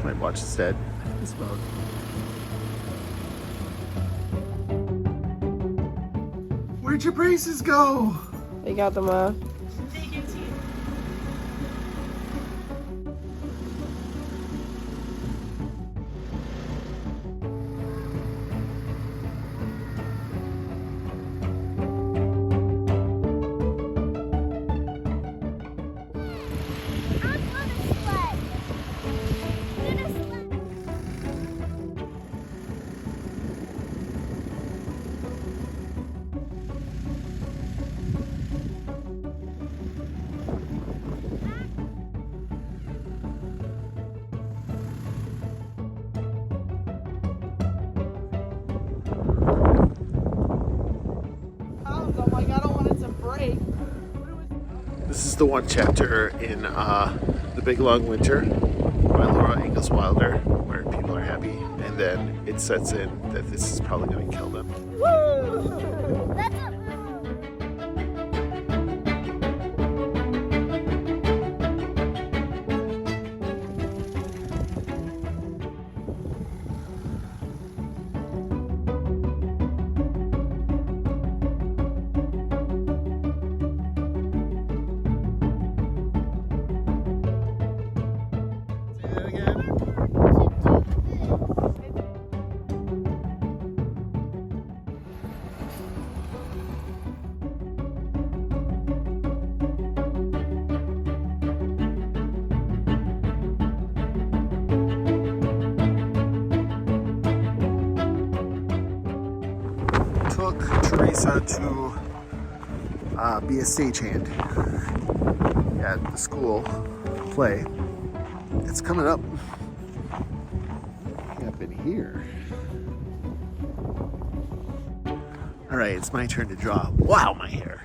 might watch instead. This mode. Where'd your braces go? They got them off. This is the one chapter in The Big Long Winter by Laura Ingalls Wilder where people are happy, and then it sets in that this is probably going to kill them. Woo! Took Teresa to be a stagehand at the school play. It's coming up. Up in here. All right, it's my turn to draw. Wow, my hair.